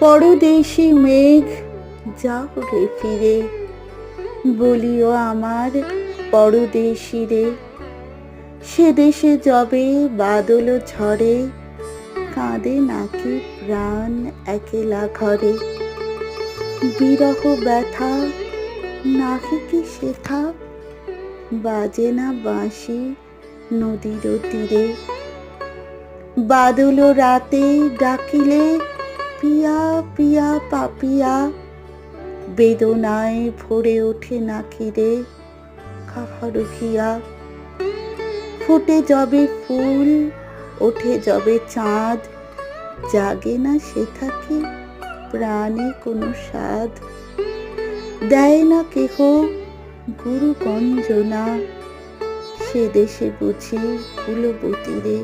পরদেশি মেঘ যাও রে ফিরে, বলিও আমার পরদেশি রে। সে দেশে যবে বাদল ঝরে, কাঁদে নাকি প্রাণ একেলা ঘরে। বিরহ ব্যথা নাহি কি সেথা, বাজে না বাঁশি নদীর তীরে। বাদল রাতে ডাকিলে পিয়া পিয়া পাপিয়া, বেদনায় ভরে ওঠে নাকি রে কাহারো হিয়া। ফুটে যবে ফুল ওঠে যবে চাঁদ, জাগে না সেথা কি প্রাণে কোনো স্বাদ। দেয় না কেহ গুরু গঞ্জনা, সে দেশে বুঝি কুলবতী রে।